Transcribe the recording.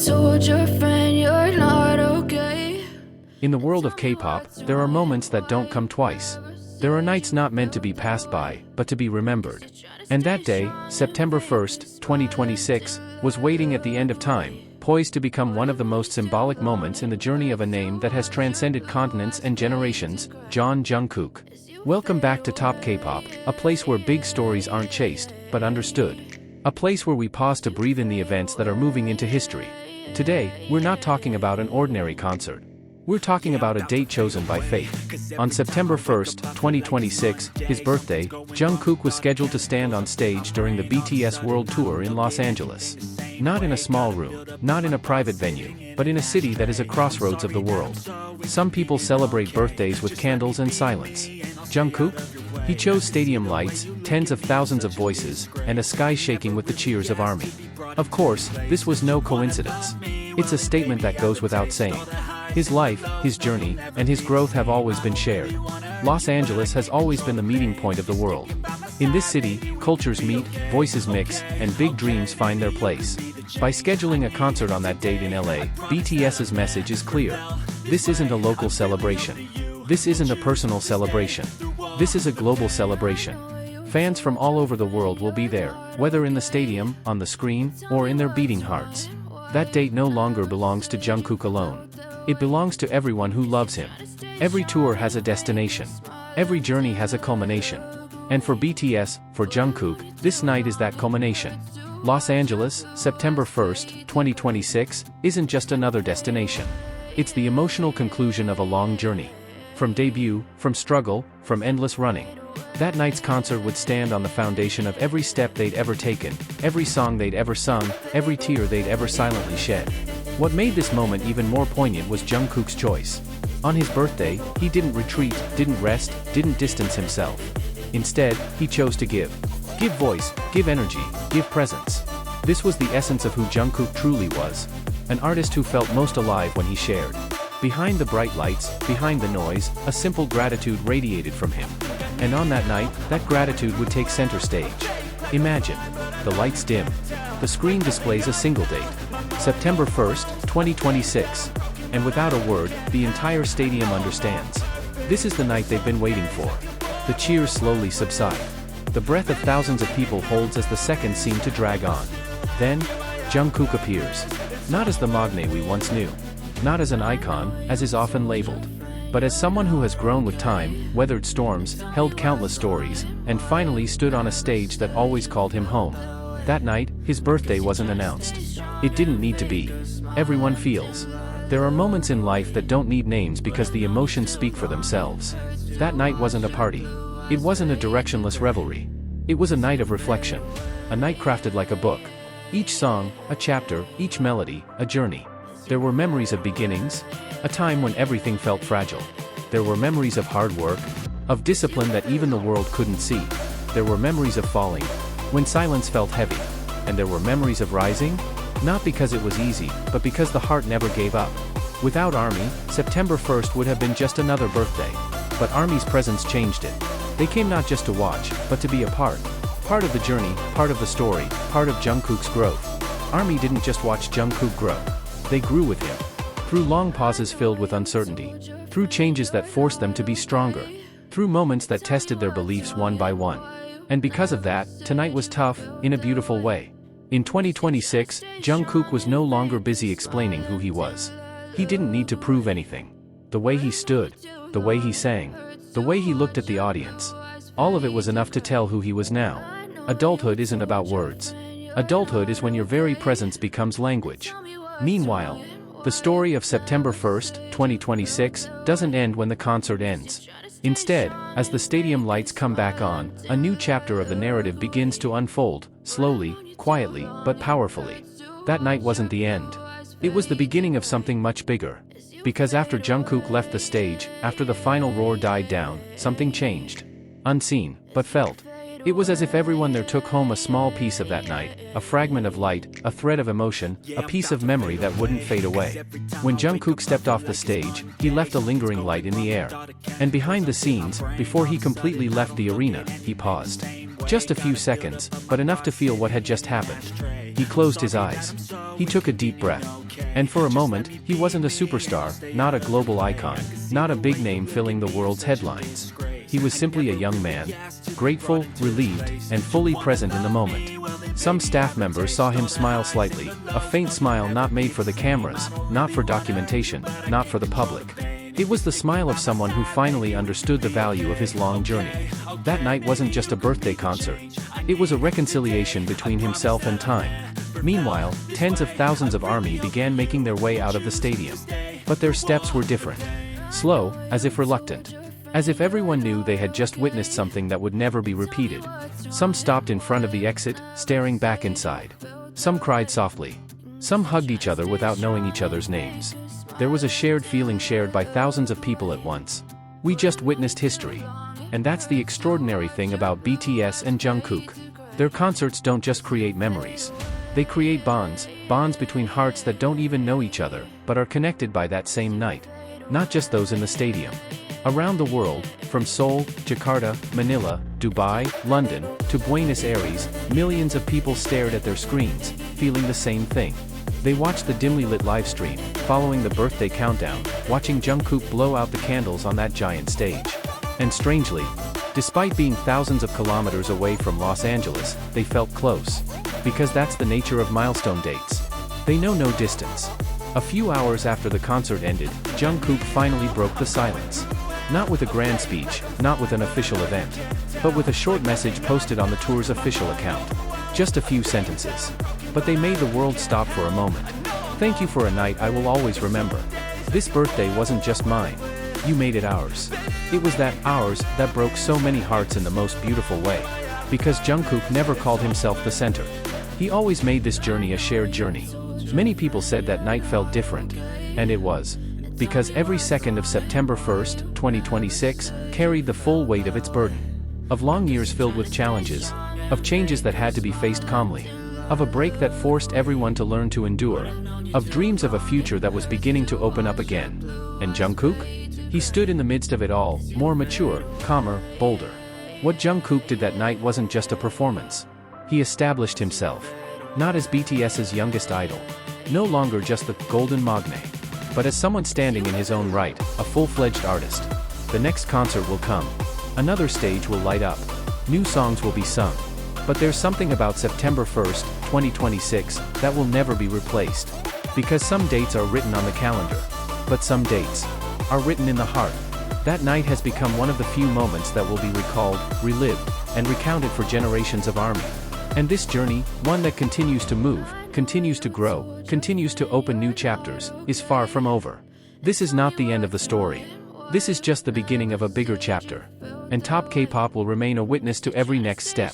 told your friend you're not okay. In the world of K-pop, there are moments that don't come twice. There are nights not meant to be passed by, but to be remembered. And that day, September 1st, 2026, was waiting at the end of time, poised to become one of the most symbolic moments in the journey of a name that has transcended continents and generations, Jungkook. Welcome back to Top K-pop, a place where big stories aren't chased, but understood. A place where we pause to breathe in the events that are moving into history. Today, we're not talking about an ordinary concert. We're talking about a date chosen by fate. On September 1st, 2026, his birthday, Jungkook was scheduled to stand on stage during the BTS World Tour in Los Angeles. Not in a small room, not in a private venue, but in a city that is a crossroads of the world. Some people celebrate birthdays with candles and silence. Jungkook? He chose stadium lights, tens of thousands of voices, and a sky shaking with the cheers of ARMY. Of course, this was no coincidence. It's a statement that goes without saying. His life, his journey, and his growth have always been shared. Los Angeles has always been the meeting point of the world. In this city, cultures meet, voices mix, and big dreams find their place. By scheduling a concert on that date in LA, BTS's message is clear. This isn't a local celebration. This isn't a personal celebration. This is a global celebration. Fans from all over the world will be there, whether in the stadium, on the screen, or in their beating hearts. That date no longer belongs to Jungkook alone. It belongs to everyone who loves him. Every tour has a destination. Every journey has a culmination. And for BTS, for Jungkook, this night is that culmination. Los Angeles, September 1st, 2026, isn't just another destination. It's the emotional conclusion of a long journey. From debut, from struggle, from endless running. That night's concert would stand on the foundation of every step they'd ever taken, every song they'd ever sung, every tear they'd ever silently shed. What made this moment even more poignant was Jungkook's choice. On his birthday, he didn't retreat, didn't rest, didn't distance himself. Instead, he chose to give. Give voice, give energy, give presence. This was the essence of who Jungkook truly was. An artist who felt most alive when he shared. Behind the bright lights, behind the noise, a simple gratitude radiated from him. And on that night, that gratitude would take center stage. Imagine. The lights dim. The screen displays a single date. September 1st, 2026. And without a word, the entire stadium understands. This is the night they've been waiting for. The cheers slowly subside. The breath of thousands of people holds as the seconds seem to drag on. Then, Jungkook appears. Not as the magne we once knew. Not as an icon, as is often labeled. But as someone who has grown with time, weathered storms, held countless stories, and finally stood on a stage that always called him home. That night, his birthday wasn't announced. It didn't need to be. Everyone feels. There are moments in life that don't need names because the emotions speak for themselves. That night wasn't a party. It wasn't a directionless revelry. It was a night of reflection. A night crafted like a book. Each song, a chapter, each melody, a journey. There were memories of beginnings, a time when everything felt fragile. There were memories of hard work, of discipline that even the world couldn't see. There were memories of falling, when silence felt heavy. And there were memories of rising, not because it was easy, but because the heart never gave up. Without ARMY, September 1st would have been just another birthday. But ARMY's presence changed it. They came not just to watch, but to be a part. Part of the journey, part of the story, part of Jungkook's growth. ARMY didn't just watch Jungkook grow. They grew with him. Through long pauses filled with uncertainty. Through changes that forced them to be stronger. Through moments that tested their beliefs one by one. And because of that, tonight was tough, in a beautiful way. In 2026, Jungkook was no longer busy explaining who he was. He didn't need to prove anything. The way he stood, the way he sang, the way he looked at the audience. All of it was enough to tell who he was now. Adulthood isn't about words. Adulthood is when your very presence becomes language. Meanwhile, the story of September 1st, 2026, doesn't end when the concert ends. Instead, as the stadium lights come back on, a new chapter of the narrative begins to unfold, slowly, quietly, but powerfully. That night wasn't the end. It was the beginning of something much bigger. Because after Jungkook left the stage, after the final roar died down, something changed. Unseen, but felt. It was as if everyone there took home a small piece of that night, a fragment of light, a thread of emotion, a piece of memory that wouldn't fade away. When Jungkook stepped off the stage, he left a lingering light in the air. And behind the scenes, before he completely left the arena, he paused. Just a few seconds, but enough to feel what had just happened. He closed his eyes. He took a deep breath. And for a moment, he wasn't a superstar, not a global icon, not a big name filling the world's headlines. He was simply a young man, grateful, relieved, and fully present in the moment. Some staff members saw him smile slightly, a faint smile not made for the cameras, not for documentation, not for the public. It was the smile of someone who finally understood the value of his long journey. That night wasn't just a birthday concert. It was a reconciliation between himself and time. Meanwhile, tens of thousands of ARMY began making their way out of the stadium. But their steps were different. Slow, as if reluctant. As if everyone knew they had just witnessed something that would never be repeated. Some stopped in front of the exit, staring back inside. Some cried softly. Some hugged each other without knowing each other's names. There was a shared feeling shared by thousands of people at once. We just witnessed history. And that's the extraordinary thing about BTS and Jungkook. Their concerts don't just create memories. They create bonds, bonds between hearts that don't even know each other, but are connected by that same night. Not just those in the stadium. Around the world, from Seoul, Jakarta, Manila, Dubai, London, to Buenos Aires, millions of people stared at their screens, feeling the same thing. They watched the dimly lit livestream, following the birthday countdown, watching Jungkook blow out the candles on that giant stage. And strangely, despite being thousands of kilometers away from Los Angeles, they felt close. Because that's the nature of milestone dates. They know no distance. A few hours after the concert ended, Jungkook finally broke the silence. Not with a grand speech, not with an official event, but with a short message posted on the tour's official account. Just a few sentences. But they made the world stop for a moment. Thank you for a night I will always remember. This birthday wasn't just mine. You made it ours. It was that ours that broke so many hearts in the most beautiful way. Because Jungkook never called himself the center. He always made this journey a shared journey. Many people said that night felt different. And it was. Because every second of September 1st, 2026, carried the full weight of its burden. Of long years filled with challenges. Of changes that had to be faced calmly. Of a break that forced everyone to learn to endure. Of dreams of a future that was beginning to open up again. And Jungkook? He stood in the midst of it all, more mature, calmer, bolder. What Jungkook did that night wasn't just a performance. He established himself. Not as BTS's youngest idol. No longer just the golden magne. But as someone standing in his own right, a full-fledged artist. The next concert will come. Another stage will light up. New songs will be sung. But there's something about September 1st, 2026, that will never be replaced. Because some dates are written on the calendar. But some dates are written in the heart. That night has become one of the few moments that will be recalled, relived, and recounted for generations of ARMY. And this journey, one that continues to move, continues to grow, continues to open new chapters, is far from over. This is not the end of the story. This is just the beginning of a bigger chapter. And Top K-pop will remain a witness to every next step.